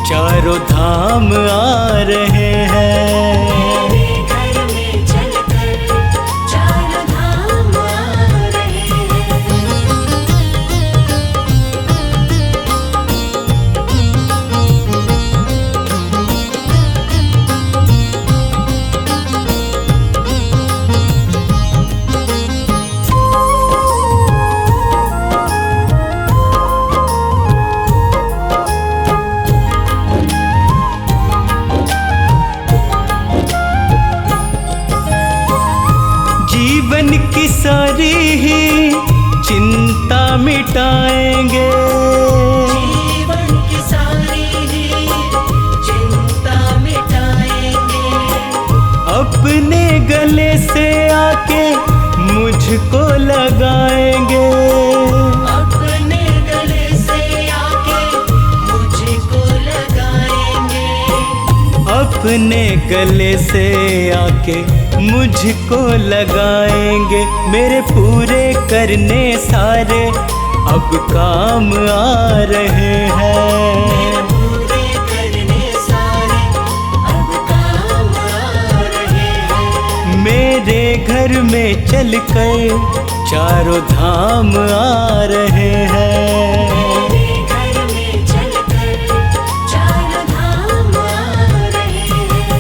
चारों धाम आ रहे हैं। मेरे घर में चलकर चारों धाम आ रहे हैं। जीवन की सारी ही चिंता मिटाएंगे। जीवन की सारी ही चिंता मिटाएंगे। अपने गले से आके मुझको लगाएंगे। अपने गले से आके मुझको लगाएंगे। अपने गले से आके मुझको लगाएंगे। मेरे पूरे करने सारे अब काम आ रहे हैं। पूरे करने सारे अब काम आ रहे हैं। मेरे घर में चलकर चारों धाम आ रहे हैं। मेरे घर में चलकर चारों धाम आ रहे हैं।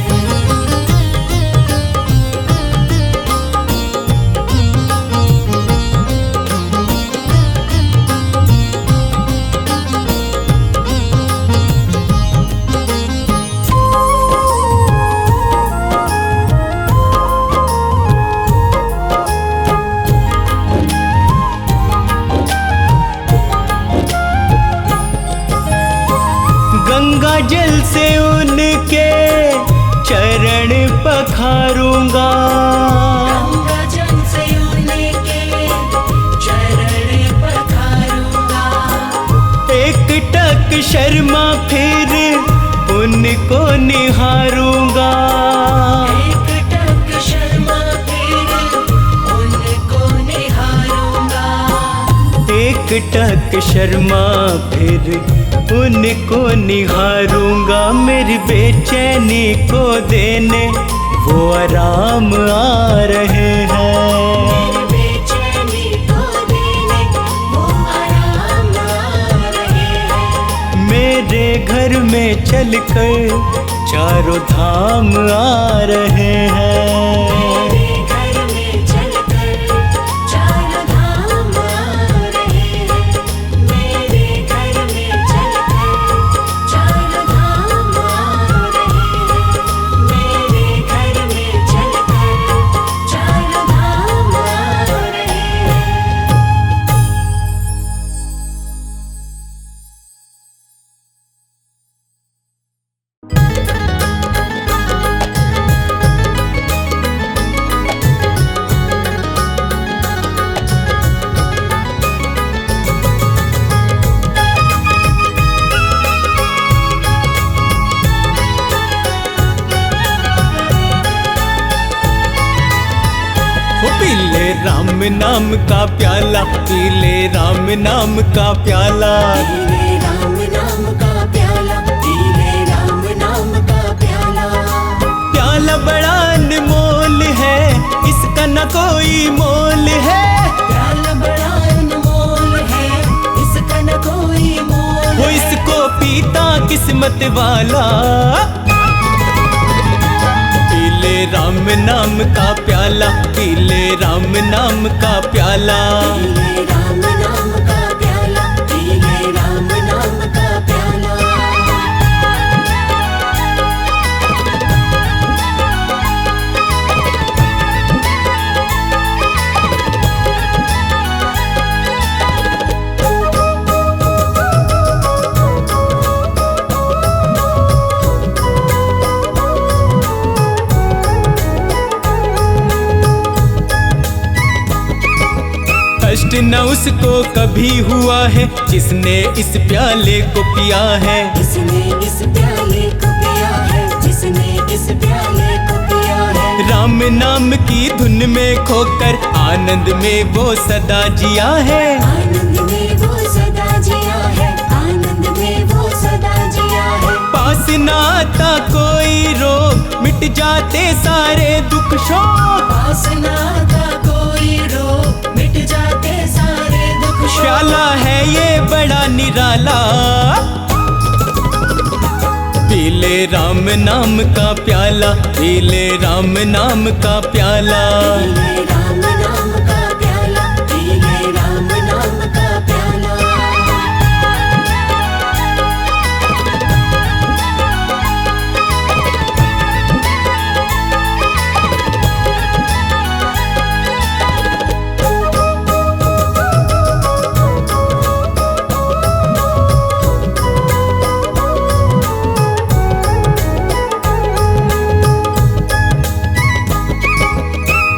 गंगा जल से उनके चरण पखारूंगा। गंगा जल से उनके चरण पखारूंगा। एक टक शर्मा फिर उनको निहारूंगा। एक टक शर्मा फिर उनको निहारूंगा। एक टक शर्मा फिर उनको निहारूंगा। मेरी बेचैनी को देने वो आराम आ रहे हैं। मेरी बेचैनी को देने वो आराम आ रहे हैं। मेरे घर में चलकर चारों धाम आ रहे हैं। मेरे घर में चलकर चारों धाम आ रहे हैं। मेरे घर में चलकर चारों धाम आ रहे हैं। मेरे घर में चलकर चारों धाम आ रहे हैं। राम नाम का प्याला, पी ले राम नाम का प्याला। पीले राम नाम का प्याला, पीले राम नाम का प्याला। प्याला बड़ा अनमोल है, इसका न कोई मोल है। प्याला बड़ा अनमोल है, इसका न कोई मोल वो है। इसको पीता किस्मत वाला। पीले राम नाम का प्याला, पीले राम नाम का प्याला। पीले राम नाम का प्याला, पीले राम नाम का प्याला। कष्ट न उसको कभी हुआ है, जिसने इस प्याले को पिया है। जिसने इस प्याले को पिया है, जिसने इस प्याले को पिया है। राम नाम की धुन में खोकर आनंद में वो सदा जिया है। आनंद में वो सदा जिया है, आनंद में वो सदा जिया है। पास न आता कोई रोग, मिट जाते सारे दुख शोक। पास ना था कोई रोग, मिट जाते सारे दुख शोक। प्याला है ये बड़ा निराला। पीले राम नाम का प्याला, पीले राम नाम का प्याला। पीले राम नाम का प्याला, पीले राम नाम का प्याला।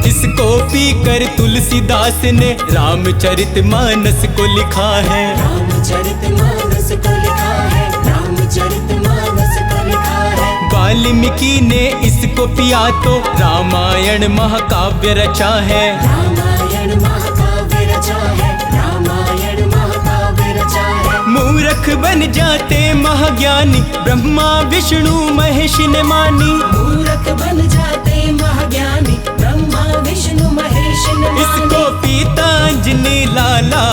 इसको पीकर तुलसीदास ने रामचरितमानस को लिखा है। रामचरितमानस को लिखा है, रामचरितमानस को लिखा है। वाल्मीकि ने इसको पिया तो रामायण महाकाव्य रचा है। रामायण महाकाव्य रचा है, रामायण महाकाव्य रचा है। मूर्ख बन जाते महाज्ञानी, ब्रह्मा विष्णु महेश ने मानी। मूर्ख बन जाते महाज्ञानी, ब्रह्मा विष्णु महेश ने मानी। इसको पीता अंजनी लाला।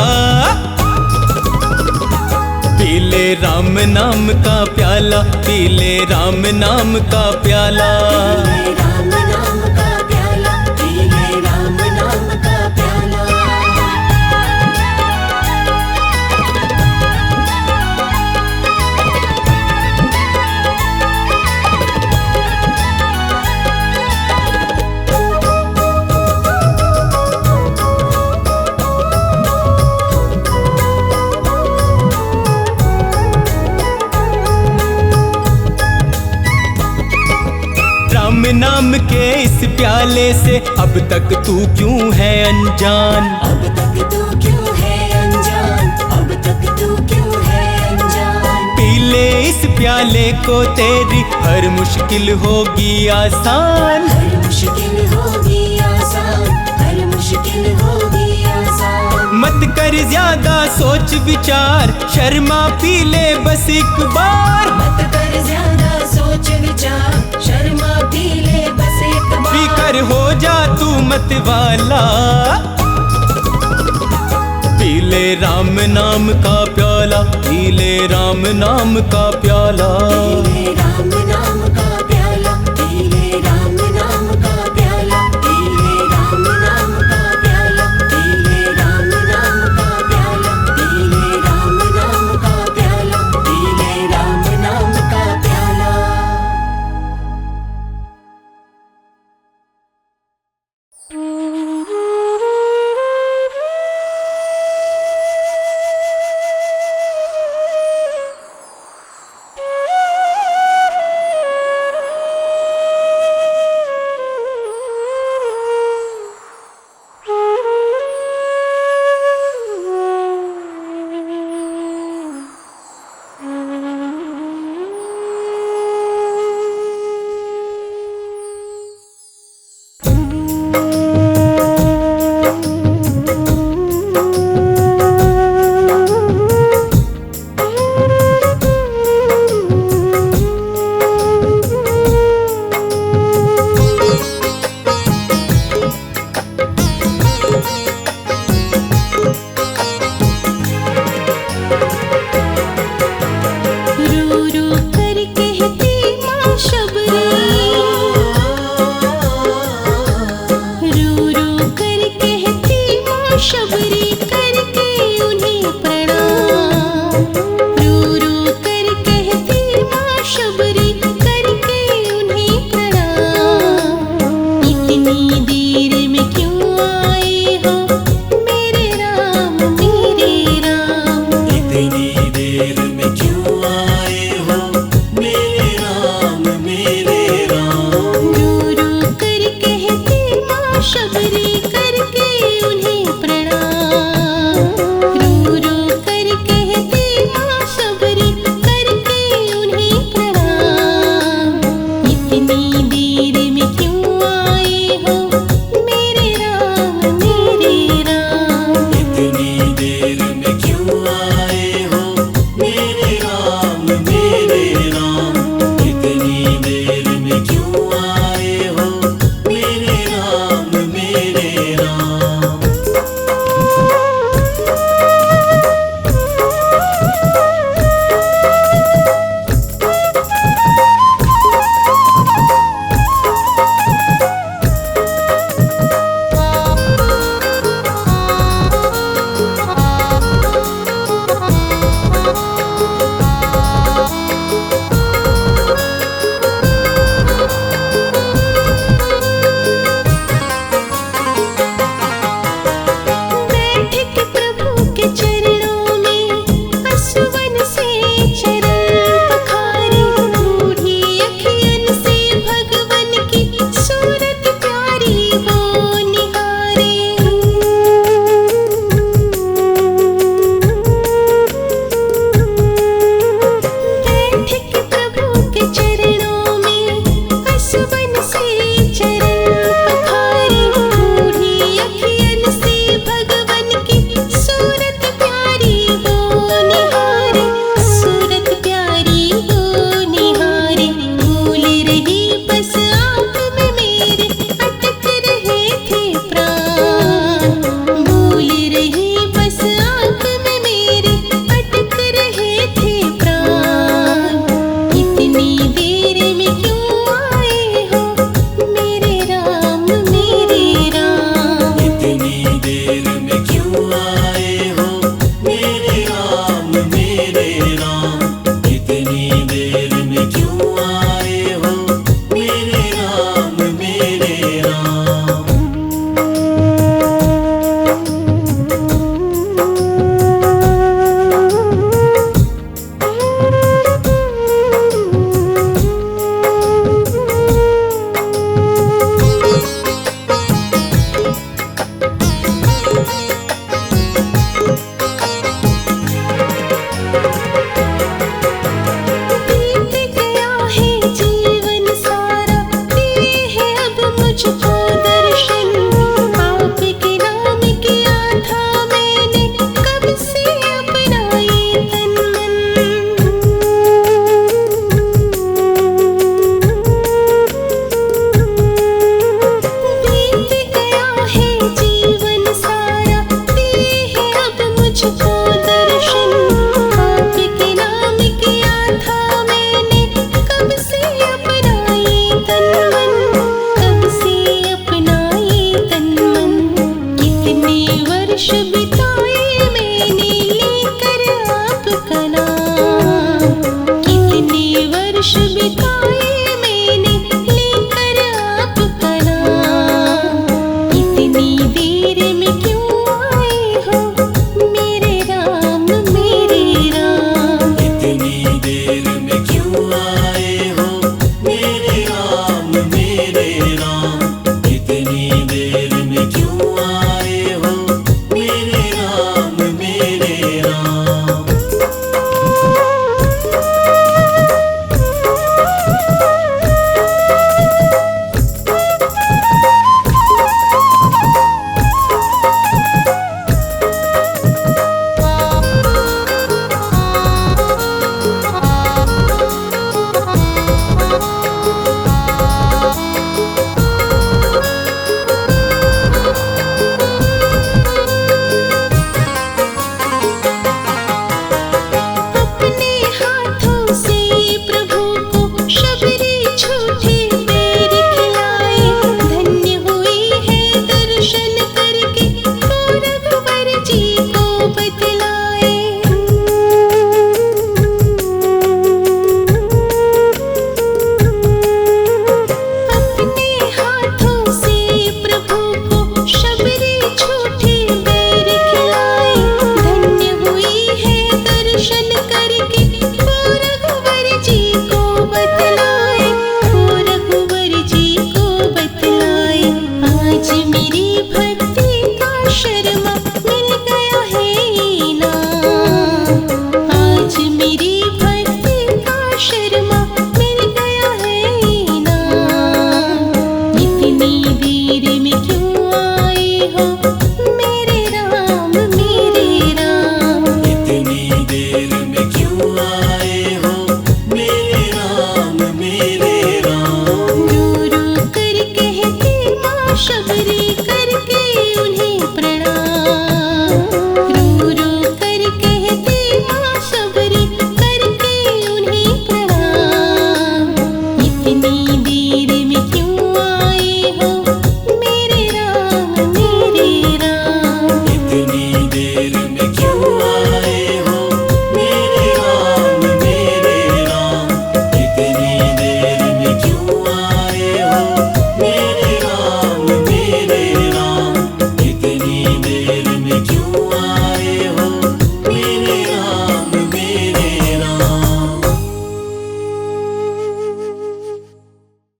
पीले राम नाम का प्याला, पीले राम नाम का प्याला। पीले राम नाम का प्याला, पीले राम नाम का प्याला। राम नाम के इस प्याले से अब तक तू क्यों है अनजान। अब तक तू क्यों है अनजान, अब तक तू क्यों है अनजान। पीले इस प्याले को, तेरी हर मुश्किल होगी आसान। हर मुश्किल होगी आसान, हर मुश्किल होगी आसान। मत कर ज्यादा सोच विचार, शर्मा पी ले बस एक बार। मत कर ज्यादा सोच विचार, शर्मा पी ले बस एक बार। पीकर हो जा तू मत वाला। पीले राम नाम का प्याला, पीले राम नाम का प्याला। पीले राम नाम का प्याला, पीले राम नाम का प्याला। पीले राम नाम का प्याला, पीले राम नाम का प्याला। पीले राम नाम का प्याला, पीले राम नाम का प्याला। राम।